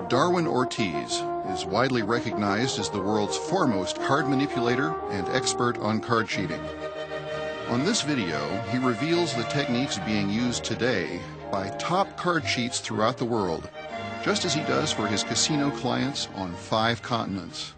Darwin Ortiz is widely recognized as the world's foremost card manipulator and expert on card cheating. On this video, he reveals the techniques being used today by top card cheats throughout the world, just as he does for his casino clients on 5 continents.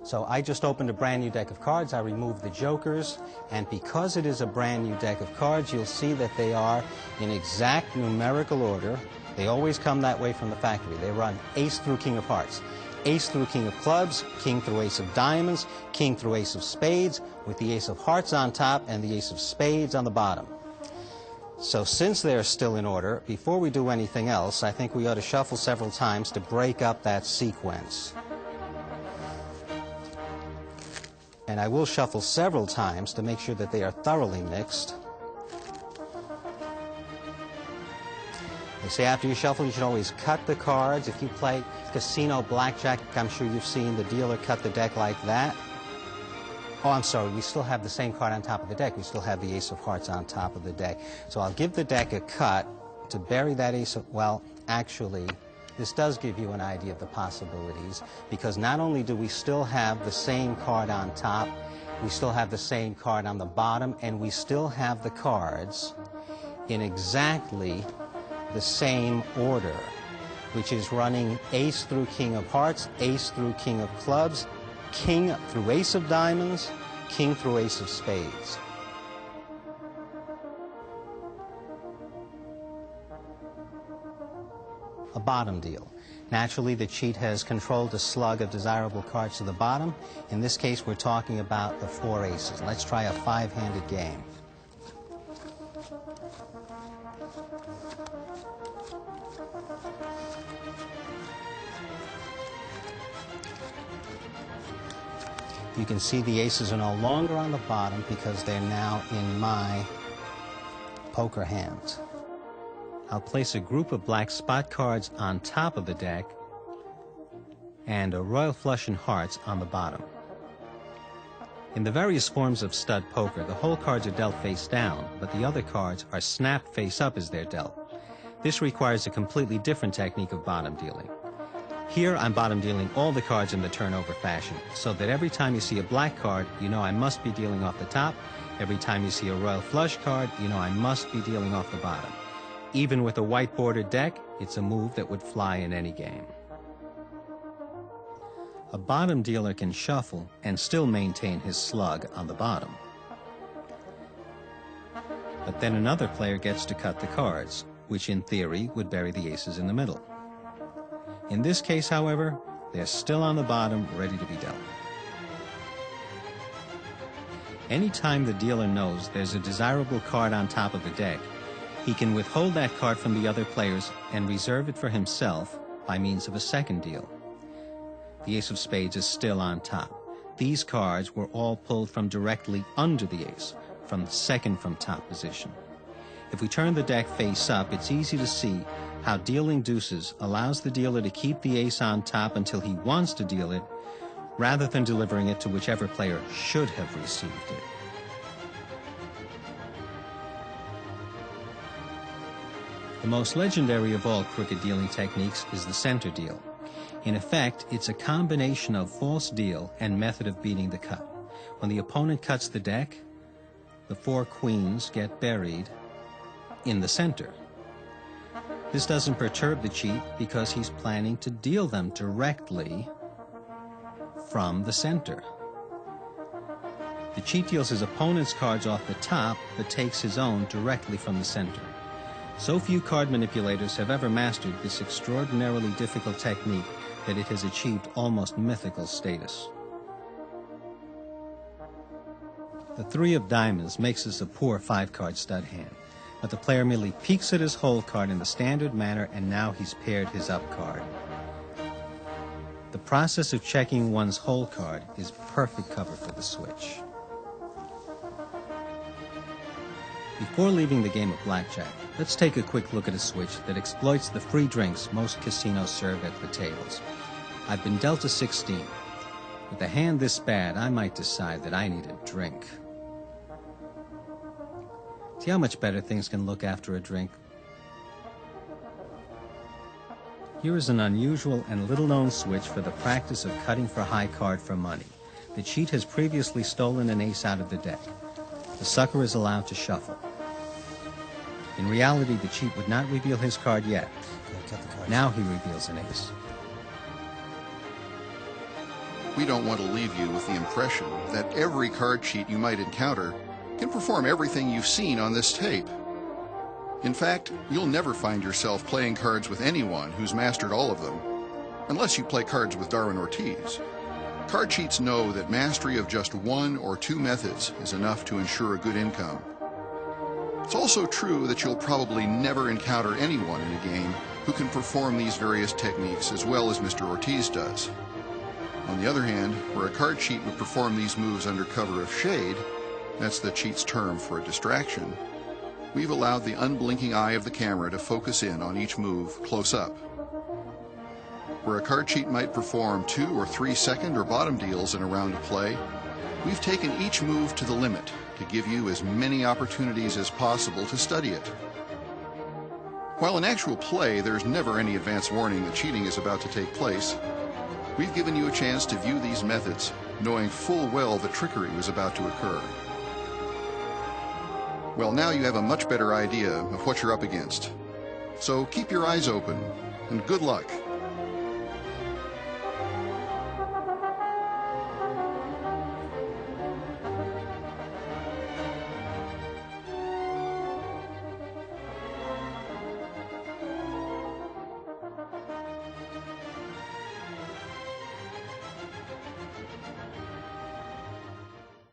So I just opened a brand new deck of cards. I removed the jokers, and because it is a brand new deck of cards, you'll see that they are in exact numerical order. They always come that way from the factory. They run ace through king of hearts, ace through king of clubs, king through ace of diamonds, king through ace of spades, with the ace of hearts on top and the ace of spades on the bottom. So since they're still in order, before we do anything else, I think we ought to shuffle several times to break up that sequence. And I will shuffle several times to make sure that they are thoroughly mixed. They say after you shuffle, you should always cut the cards. If you play casino blackjack, I'm sure you've seen the dealer cut the deck like that. Oh, I'm sorry, we still have the same card on top of the deck. We still have the ace of hearts on top of the deck. So I'll give the deck a cut to bury that ace of, well, actually, this does give you an idea of the possibilities, because not only do we still have the same card on top, we still have the same card on the bottom, and we still have the cards in exactly the same order, which is running ace through king of hearts, ace through king of clubs, king through ace of diamonds, king through ace of spades. A bottom deal. Naturally, the cheat has controlled a slug of desirable cards to the bottom. In this case, we're talking about the 4 aces. Let's try a 5-handed game. You can see the aces are no longer on the bottom because they're now in my poker hands. I'll place a group of black spot cards on top of the deck and a royal flush and hearts on the bottom. In the various forms of stud poker, the whole cards are dealt face down, but the other cards are snapped face up as they're dealt. This requires a completely different technique of bottom dealing. Here I'm bottom dealing all the cards in the turnover fashion, so that every time you see a black card, you know I must be dealing off the top. Every time you see a royal flush card, you know I must be dealing off the bottom. Even with a white bordered deck, it's a move that would fly in any game. A bottom dealer can shuffle and still maintain his slug on the bottom. But then another player gets to cut the cards, which in theory would bury the aces in the middle. In this case, however, they're still on the bottom, ready to be dealt. Anytime the dealer knows there's a desirable card on top of the deck, he can withhold that card from the other players and reserve it for himself by means of a second deal. The ace of spades is still on top. These cards were all pulled from directly under the ace, from the second from top position. If we turn the deck face up, it's easy to see how dealing deuces allows the dealer to keep the ace on top until he wants to deal it, rather than delivering it to whichever player should have received it. The most legendary of all crooked dealing techniques is the center deal. In effect, it's a combination of false deal and method of beating the cut. When the opponent cuts the deck, the 4 queens get buried in the center. This doesn't perturb the cheat because he's planning to deal them directly from the center. The cheat deals his opponent's cards off the top, but takes his own directly from the center. So few card manipulators have ever mastered this extraordinarily difficult technique that it has achieved almost mythical status. The 3 of diamonds makes this a poor 5-card stud hand, but the player merely peeks at his hole card in the standard manner, and now he's paired his up card. The process of checking one's hole card is perfect cover for the switch. Before leaving the game of blackjack, let's take a quick look at a switch that exploits the free drinks most casinos serve at the tables. I've been dealt a 16. With a hand this bad, I might decide that I need a drink. See how much better things can look after a drink? Here is an unusual and little-known switch for the practice of cutting for high card for money. The cheat has previously stolen an ace out of the deck. The sucker is allowed to shuffle. In reality, the cheat would not reveal his card yet. Now he reveals an ace. We don't want to leave you with the impression that every card cheat you might encounter can perform everything you've seen on this tape. In fact, you'll never find yourself playing cards with anyone who's mastered all of them, unless you play cards with Darwin Ortiz. Card cheats know that mastery of just one or two methods is enough to ensure a good income. It's also true that you'll probably never encounter anyone in a game who can perform these various techniques as well as Mr. Ortiz does. On the other hand, where a card cheat would perform these moves under cover of shade, that's the cheat's term for a distraction, we've allowed the unblinking eye of the camera to focus in on each move close up. Where a card cheat might perform 2 or 3 second or bottom deals in a round of play, we've taken each move to the limit to give you as many opportunities as possible to study it. While in actual play there's never any advance warning that cheating is about to take place, we've given you a chance to view these methods, knowing full well that trickery was about to occur. Well, now you have a much better idea of what you're up against. So keep your eyes open, and good luck.